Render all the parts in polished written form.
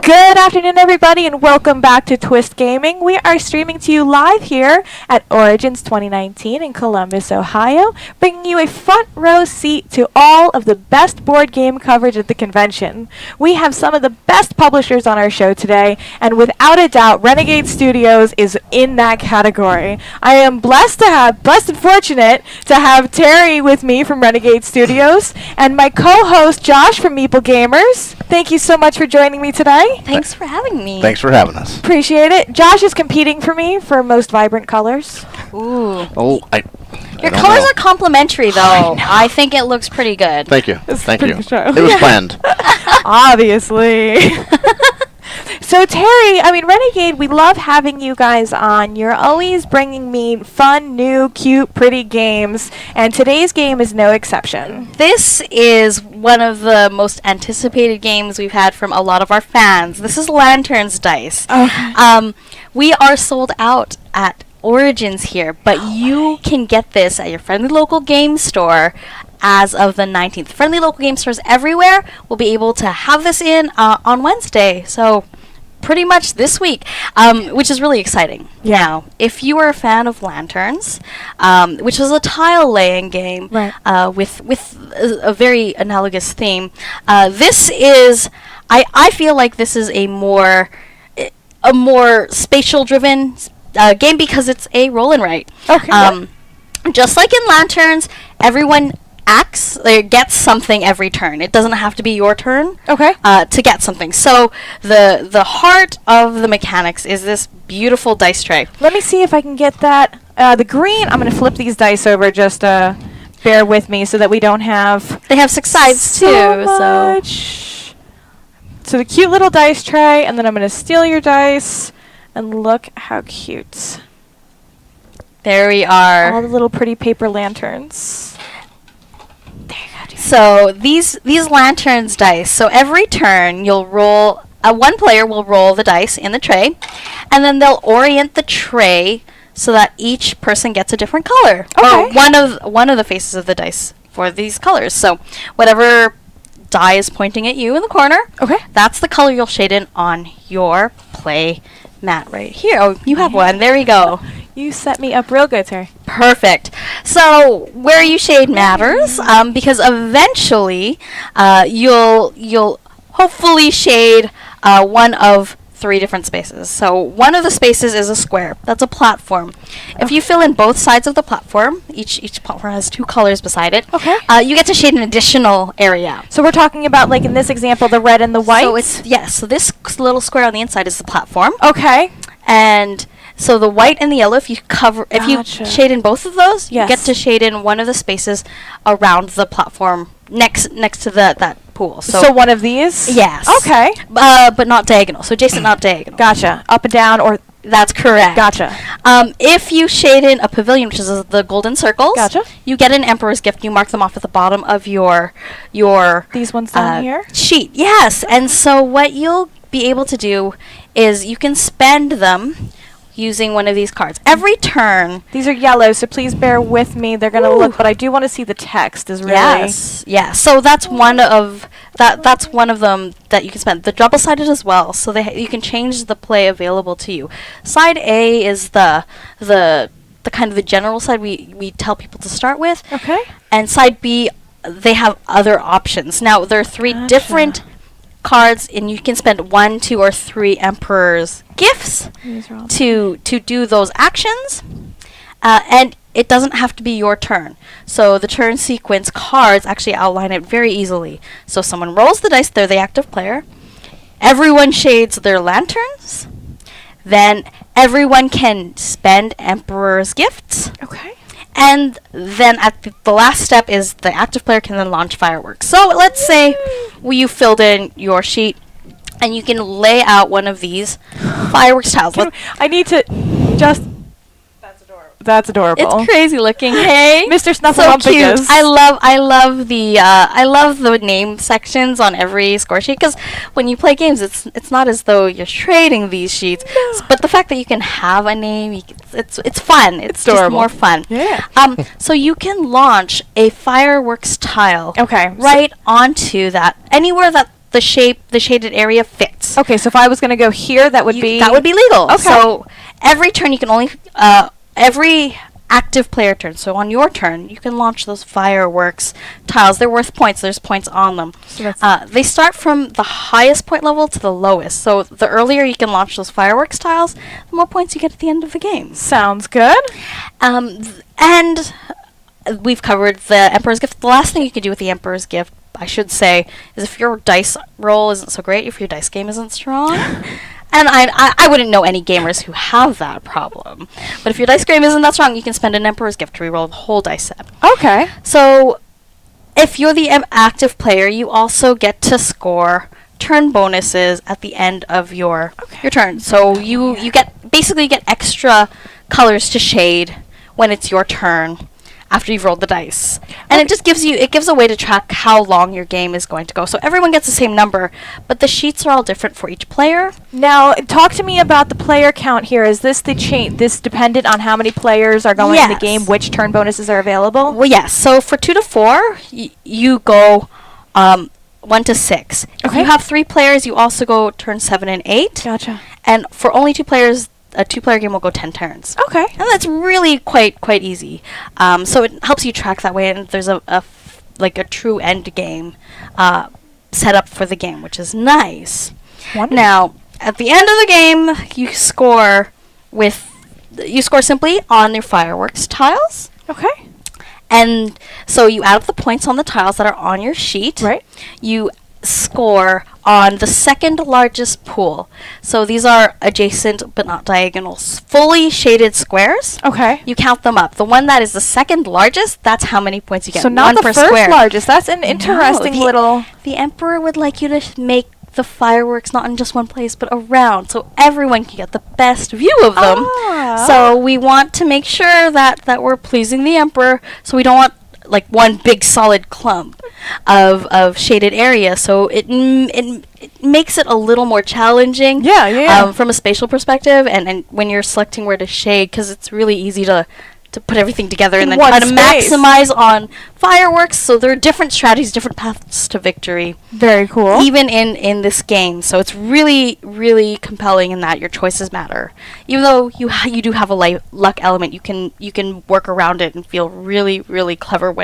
Good afternoon, everybody, and welcome back to Twist Gaming. We are streaming to you live here at Origins 2019 in Columbus, Ohio, bringing you a front row seat to all of the best board game coverage at the convention. We have some of the best publishers on our show today, and without a doubt, Renegade Studios is in that category. I am blessed and fortunate to have Terry with me from Renegade Studios, and my co-host Josh from Meeple Gamers. Thank you so much for joining me today. Thanks for having me. Thanks for having us. Appreciate it. Josh is competing for me for most vibrant colors. Ooh. Oh, Your colors are complimentary, though. I think it looks pretty good. Thank you. Thank you. Show. It was planned. Obviously. So Terry, Renegade, we love having you guys on. You're always bringing me fun, new, cute, pretty games, and today's game is no exception. This is one of the most anticipated games we've had from a lot of our fans. This is Lanterns Dice. Okay. We are sold out at Origins here, but you can get this at your friendly local game store as of the 19th. Friendly local game stores everywhere will be able to have this in on Wednesday. So pretty much this week, which is really exciting. Yeah. Now, if you are a fan of Lanterns, which is a tile laying game, Right. with a very analogous theme, this is, I feel like this is a more spatial driven game because it's a roll and write. Okay. Just like in Lanterns, everyone gets something every turn. It doesn't have to be your turn Okay. to get something. So the heart of the mechanics is this beautiful dice tray. Let me see if I can get that. The green, I'm going to flip these dice over, just bear with me so that we don't have They have 6 sides too. much. So the cute little dice tray, and then I'm going to steal your dice, and look how cute. There we All are. the little pretty paper lanterns. So these Lanterns dice. So every turn you'll roll. One player will roll the dice in the tray, and then they'll orient the tray so that each person gets a different color, or Okay. one of the faces of the dice for these colors. So whatever die is pointing at you in the corner, Okay. that's the color you'll shade in on your play mat right here. Oh, you have one. There we go. You set me up real good, Terry. Perfect. So where you shade matters, because eventually you'll hopefully shade one of 3 different spaces. So one of the spaces is a square. That's a platform. If you fill in both sides of the platform, each platform has 2 colors beside it. Okay. You get to shade an additional area. So we're talking about, like in this example, the red and the white? So this little square on the inside is the platform, Okay. and so the white and the yellow, if you Gotcha. shade in both of those, Yes. you get to shade in one of the spaces around the platform next to that pool. So one of these? Yes. Okay. But not diagonal. So adjacent, not diagonal. Gotcha. Up and down, or That's correct. gotcha. If you shade in a pavilion, which is the golden circles, Gotcha. you get an Emperor's Gift. You mark them off at the bottom of your These ones down here? sheet. Yes. And so what you'll be able to do is you can spend them using one of these cards. Every turn. These are yellow, so please bear with me. They're gonna look, but I do want to see the text. Is really Yes. Yeah. So that's one of them that you can spend. The double-sided as well. So you can change the play available to you. Side A is the kind of the general side we tell people to start with. Okay. And side B, they have other options. Now there are 3 Gotcha. different cards, and you can spend 1, 2, or 3 Emperor's Gifts These are all to do those actions, and it doesn't have to be your turn. So the turn sequence cards actually outline it very easily. So someone rolls the dice, they're the active player. Everyone shades their lanterns. Then everyone can spend Emperor's Gifts. Okay. And then at the last step is the active player can then launch fireworks. So let's say you filled in your sheet, and you can lay out one of these fireworks tiles. I need to just. That's adorable. It's crazy looking. Hey, Mr. so Snuffleupagus. cute. I love the name sections on every score sheet, because when you play games, it's not as though you're trading these sheets, but the fact that you can have a name, it's fun. It's just adorable. more fun. Yeah. So you can launch a fireworks tile. Okay. Right onto that, anywhere that the shaded area fits. Okay, so if I was going to go here, that would be legal. Okay. So every turn you can only every active player turn. So on your turn, you can launch those fireworks tiles. They're worth points. There's points on them. So They start from the highest point level to the lowest. So the earlier you can launch those fireworks tiles, the more points you get at the end of the game. sounds good. And we've covered the Emperor's Gift. The last thing you can do with the Emperor's Gift, I should say, is if your dice roll isn't so great, if your dice game isn't strong. And I wouldn't know any gamers who have that problem. But if your dice game isn't that strong, you can spend an Emperor's Gift to reroll the whole dice set. Okay. So, if you're the active player, you also get to score turn bonuses at the end of your turn. So you get extra colors to shade when it's your turn after you've rolled the dice. And it just gives a way to track how long your game is going to go. So everyone gets the same number, but the sheets are all different for each player. Now, talk to me about the player count here. Is this this dependent on how many players are going in the Yes. game, which turn bonuses are available? Well, yes. So for 2 to 4, you go 1 to 6. If Okay. you have 3 players, you also go turn 7 and 8. Gotcha. And for only 2 players, a 2-player game will go 10 turns. Okay. And that's really quite easy. So it helps you track that way, and there's a true end game set up for the game, which is nice. Wonderful. Now, at the end of the game, you score simply on your fireworks tiles. Okay. And so you add up the points on the tiles that are on your sheet. Right. You score on the second largest pool. So these are adjacent but not diagonals, fully shaded squares. Okay. You count them up. The one that is the second largest, that's how many points you get. So not one the per first square. largest. That's an interesting the- little... The Emperor would like you to make the fireworks not in just one place but around, so everyone can get the best view of them. Ah. So we want to make sure that we're pleasing the Emperor, so we don't want like one big solid clump of shaded area, so it makes it a little more challenging. Yeah. From a spatial perspective, and when you're selecting where to shade, because it's really easy to put everything together and then one try to space. maximize on fireworks. So there are different strategies, different paths to victory, Very cool. even in this game. So it's really, really compelling in that your choices matter. Even though you do have a luck element, you can work around it and feel really, really clever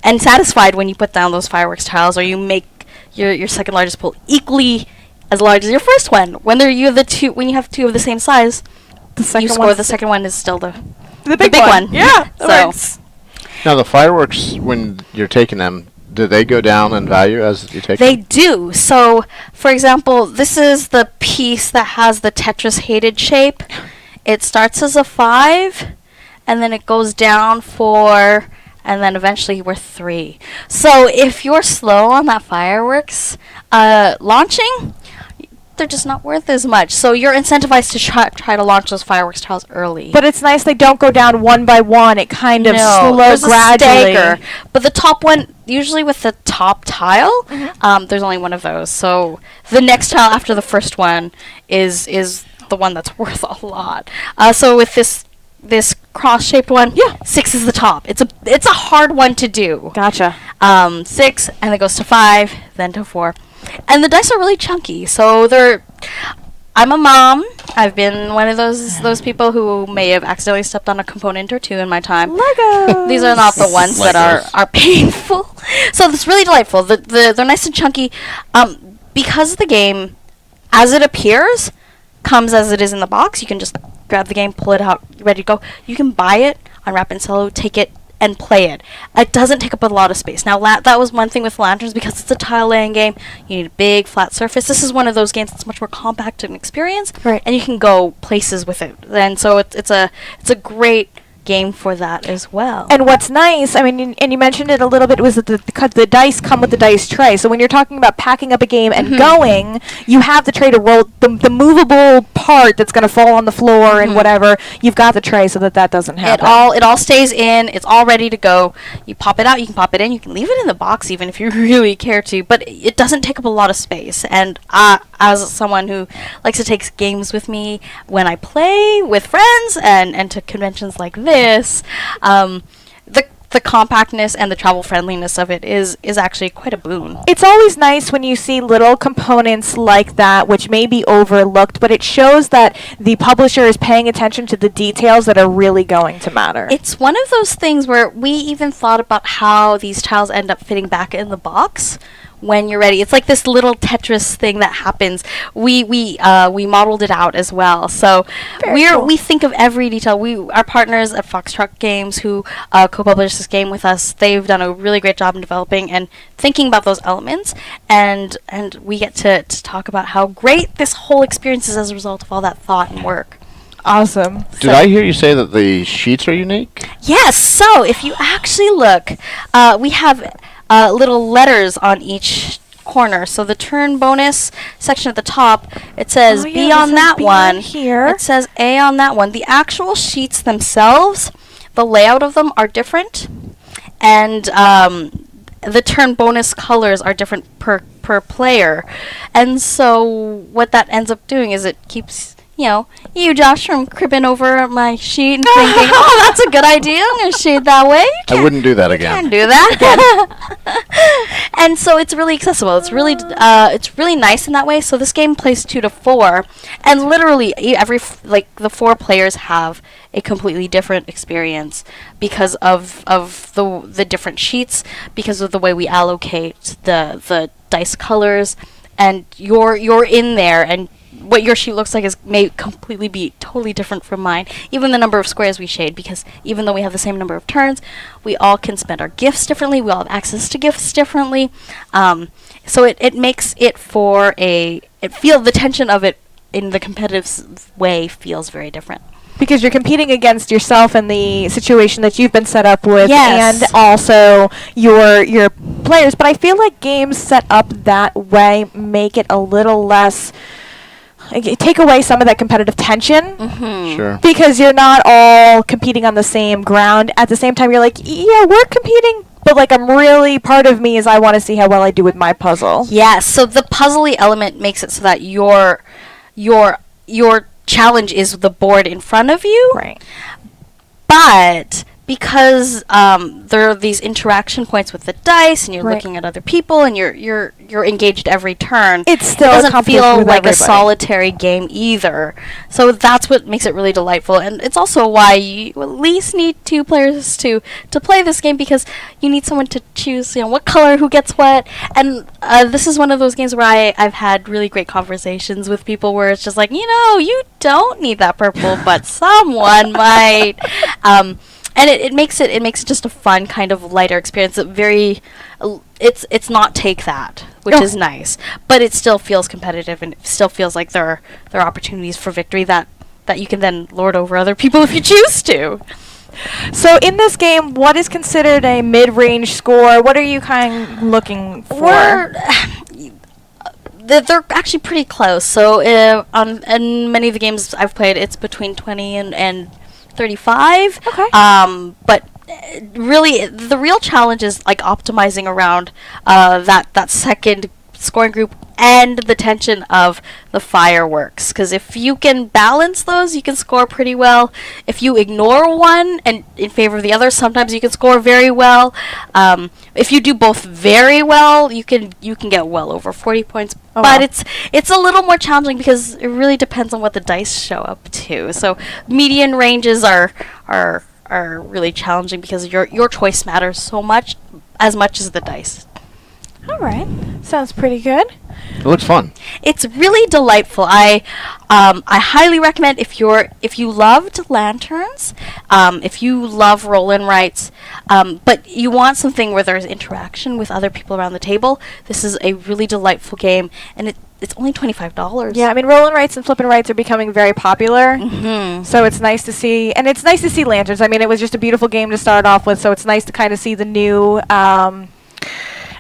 and satisfied when you put down those fireworks tiles, or you make your second largest pool equally as large as your first one. When you have two of the same size, the second you score the second one is still the big one. Yeah. that So- works. Now, the fireworks, when you're taking them, do they go down in value as you take They them? do. So, for example, this is the piece that has the Tetris hated shape. It starts as a 5, and then it goes down 4, and then eventually we're 3. So if you're slow on that fireworks launching, they're just not worth as much. So you're incentivized to try to launch those fireworks tiles early. But it's nice they don't go down one by one. It kind of slow there's a gradually. stagger. But the top one, usually with the top tile, there's only one of those. So the next tile after the first one is the one that's worth a lot. So with this cross-shaped one, 6 is the top. It's a hard one to do. Gotcha. 6, and it goes to 5, then to 4. And the dice are really chunky, so I'm a mom. I've been one of those people who may have accidentally stepped on a component or two in my time. Legos. These are not the ones that are painful. So it's really delightful. They're nice and chunky. Because the game, as it appears, comes as it is in the box. You can just grab the game, pull it out, ready to go. You can buy it, unwrap and sell, take it, and play it. It doesn't take up a lot of space. Now, that was one thing with Lanterns, because it's a tile laying game. You need a big flat surface. This is one of those games that's much more compact in experience, Right. and you can go places with it. And so it's a great game for that as well. And what's nice, I mean, and you mentioned it a little bit, was that the dice come with the dice tray. So when you're talking about packing up a game and going, you have the tray to roll the movable part that's going to fall on the floor and whatever. You've got the tray so that doesn't happen. It all stays in. It's all ready to go. You pop it out. You can pop it in. You can leave it in the box even if you really care to. But it doesn't take up a lot of space. And as someone who likes to take games with me when I play with friends and to conventions like this, the compactness and the travel friendliness of it is actually quite a boon. It's always nice when you see little components like that, which may be overlooked, but it shows that the publisher is paying attention to the details that are really going to matter. It's one of those things where we even thought about how these tiles end up fitting back in the box when you're ready. It's like this little Tetris thing that happens. We modeled it out as well. So we think of every detail. Our partners at Foxtrot Games, who co-published this game with us, they've done a really great job in developing and thinking about those elements. And we get to talk about how great this whole experience is as a result of all that thought and work. Awesome. Did I hear you say that the sheets are unique? Yes. So if you actually look, we have little letters on each corner. So the turn bonus section at the top, it says B on that one. Here. It says A on that one. The actual sheets themselves, the layout of them are different, and the turn bonus colors are different per player. And so what that ends up doing is it keeps you, Josh, from cribbing over my sheet and thinking, oh, that's a good idea. I'm going to shade that way. I wouldn't do that again. Can't do that. And so it's really accessible. It's really nice in that way. So this game plays 2 to 4, and literally the 4 players have a completely different experience because of the different sheets, because of the way we allocate the dice colors, and you're in there, and what your sheet looks like may completely be totally different from mine. Even the number of squares we shade, because even though we have the same number of turns, we all can spend our gifts differently. We all have access to gifts differently. So it makes it the tension of it in the competitive way feels very different. Because you're competing against yourself and the situation that you've been set up with, yes, and also your players. But I feel like games set up that way make it a little less, take away some of that competitive tension. Mm-hmm. Sure. Because you're not all competing on the same ground. At the same time, you're like, yeah, we're competing, but like I'm really, part of me is I want to see how well I do with my puzzle. Yes, so the puzzly element makes it so that your challenge is the board in front of you. Right. But because there are these interaction points with the dice, and you're looking at other people, and you're engaged every turn, it still doesn't feel like everybody. a solitary game either. So that's what makes it really delightful, and it's also why you at least need 2 players to play this game, because you need someone to choose, what color, who gets what. And this is one of those games where I've had really great conversations with people where it's just like, you don't need that purple, but someone might. And it makes it just a fun kind of lighter experience. It's not take that, which is nice, but it still feels competitive, and it still feels like there are opportunities for victory that you can then lord over other people if you choose to. So in this game, what is considered a mid-range score? What are you kind of looking for? They're actually pretty close. So in many of the games I've played, it's between 20 and 35. Okay. But really, the real challenge is like optimizing around that second scoring group and the tension of the fireworks. Because if you can balance those, you can score pretty well. If you ignore one and in favor of the other, sometimes you can score very well. If you do both very well, you can get well over 40 points. Oh, but wow. it's a little more challenging because it really depends on what the dice show up to. So median ranges are really challenging because your choice matters so much as the dice. All right. Sounds pretty good. It looks fun. It's really delightful. I highly recommend if you loved lanterns, if you love roll-and-writes, but you want something where there's interaction with other people around the table. This is a really delightful game, and it's only $25. Yeah, I mean, roll-and-writes and flip-and-writes are becoming very popular. Mm-hmm. So it's nice to see, and it's nice to see lanterns. I mean, it was just a beautiful game to start off with, so it's nice to kind of see the new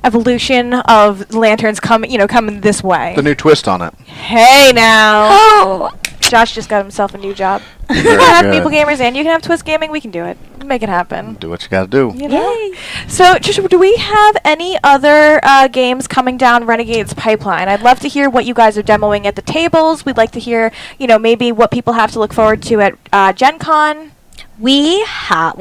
evolution of lanterns coming this way. The new twist on it. Hey now. Oh, Josh just got himself a new job. Very You can have good. Meeple Gamers and you can have Twist Gaming. We can do it. Make it happen. Do what you gotta do. You know? yay! So, Trisha, do we have any other games coming down Renegade's pipeline? I'd love to hear what you guys are demoing at the tables. We'd like to hear, maybe what people have to look forward to at Gen Con. We have,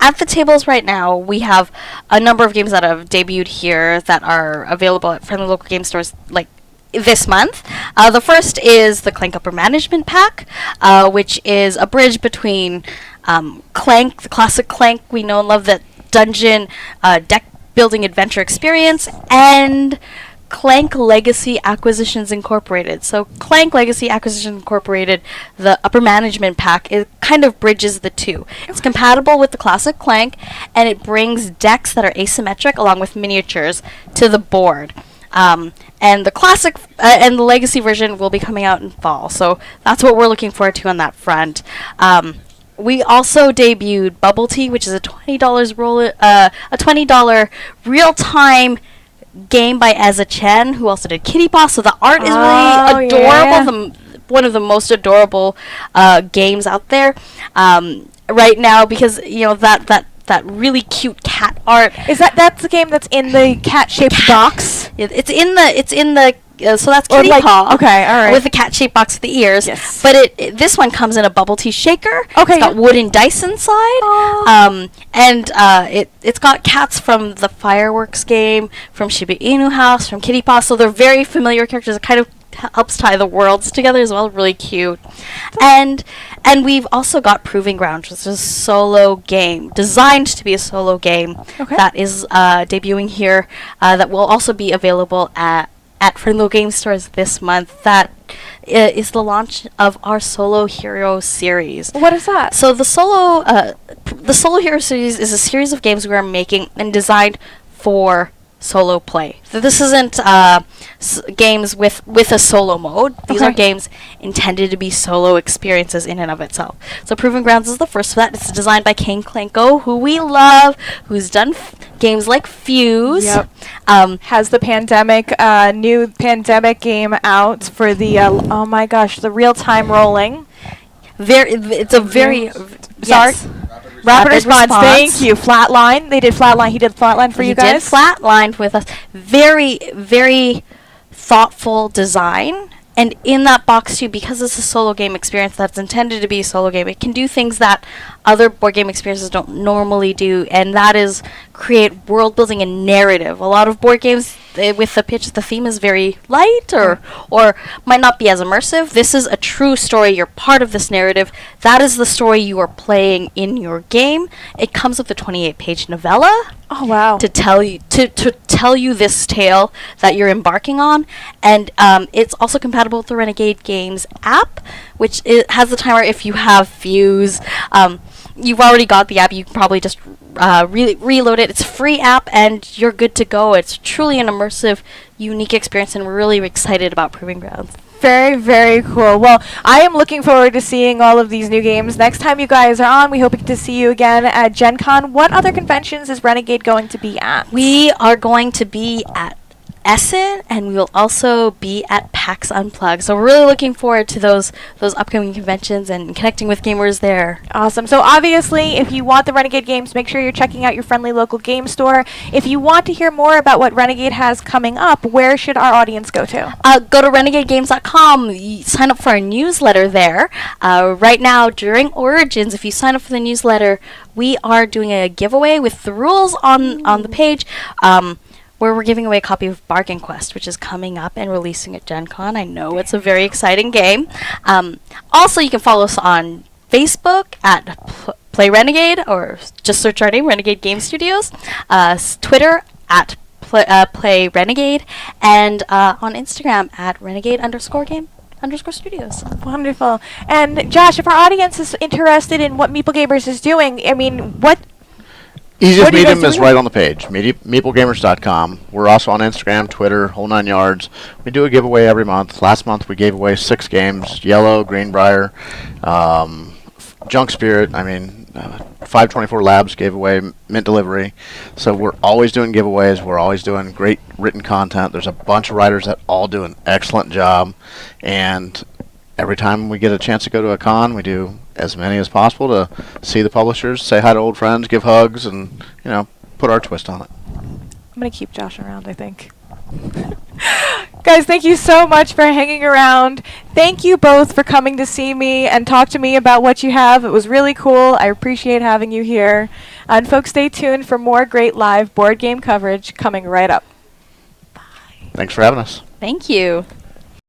at the tables right now, we have a number of games that have debuted here that are available at friendly local game stores, like this month. The first is the Clank Upper Management Pack, which is a bridge between Clank, the classic Clank we know and love, that dungeon deck building adventure experience, and Clank Legacy Acquisitions Incorporated. So Clank Legacy Acquisitions Incorporated, the Upper Management Pack, it kind of bridges the two. It's compatible with the classic Clank, and it brings decks that are asymmetric along with miniatures to the board. And the classic and the legacy version will be coming out in fall, so that's what we're looking forward to on that front. We also debuted Bubble Tea, which is a $20 real-time game by Eza Chen, who also did Kitty Paw. So the art is really adorable. Yeah. One of the most adorable games out there right now, because that really cute cat art. That's the game that's in the cat-shaped box? It's in the so that's Kitty Paw. Okay, all right. With the cat-shaped box with the ears. Yes. But this one comes in a bubble tea shaker. Okay. It's got wooden dice inside. And it's got cats from the Fireworks game, from Shiba Inu House, from Kitty Paw. So they're very familiar characters. It kind of helps tie the worlds together as well. Really cute. And we've also got Proving Grounds, which is a solo game designed to be a solo game that is debuting here. That will also be available at friendly game stores this month. That is the launch of our Solo Hero series. What is that? So the Solo Hero series is a series of games we are making and designed for solo play. So this isn't games with a solo mode. These are games intended to be solo experiences in and of itself. So Proving Grounds is the first of that. It's designed by Kane Klenko, who we love, who's done games like Fuse. Yep. Has the new pandemic game out for the oh my gosh, the real-time rolling. It's a very Yes. Rapid response. Thank you. Flatline. They did Flatline. He did Flatline for you guys. He did Flatline with us. Very, very thoughtful design. And in that box too, because it's a solo game experience that's intended to be a solo game, it can do things that other board game experiences don't normally do, and that is create world building and narrative. A lot of board games with the pitch, the theme is very light or might not be as immersive. This is a true story. You're part of this narrative. That is the story you are playing in your game. It comes with a 28-page novella. Oh wow! To tell you this tale that you're embarking on, and it's also compatible with the Renegade Games app, which has the timer if you have Fuse. You've already got the app. You can probably just reload it. It's a free app, and you're good to go. It's truly an immersive, unique experience, and we're really excited about Proving Grounds. Very, very cool. Well, I am looking forward to seeing all of these new games. Next time you guys are on, we hope to see you again at Gen Con. What other conventions is Renegade going to be at? We are going to be at Essen, and we will also be at PAX Unplugged. So we're really looking forward to those upcoming conventions and connecting with gamers there. Awesome. So obviously, if you want the Renegade games, make sure you're checking out your friendly local game store. If you want to hear more about what Renegade has coming up, where should our audience go to? Go to renegadegames.com. Sign up for our newsletter there. Right now, during Origins, if you sign up for the newsletter, we are doing a giveaway with the rules on the page. Where we're giving away a copy of Bargain Quest, which is coming up and releasing at Gen Con. I know it's a very exciting game. Also, you can follow us on Facebook at Play Renegade, or just search our name, Renegade Game Studios. Twitter at Play Renegade, and on Instagram at Renegade_Game_Studios. Wonderful. And Josh, if our audience is interested in what Meeple Gamers is doing, I mean, Easiest medium is right on the page, meeplegamers.com. We're also on Instagram, Twitter, whole 9 yards. We do a giveaway every month. Last month we gave away 6 games, Yellow, Greenbrier, Junk Spirit, 524 Labs gave away Mint Delivery. So we're always doing giveaways. We're always doing great written content. There's a bunch of writers that all do an excellent job. And every time we get a chance to go to a con, we do as many as possible to see the publishers, say hi to old friends, give hugs, and put our twist on it. I'm going to keep Josh around, I think. Guys, thank you so much for hanging around. Thank you both for coming to see me and talk to me about what you have. It was really cool. I appreciate having you here. And folks, stay tuned for more great live board game coverage coming right up. Thanks for having us. Thank you.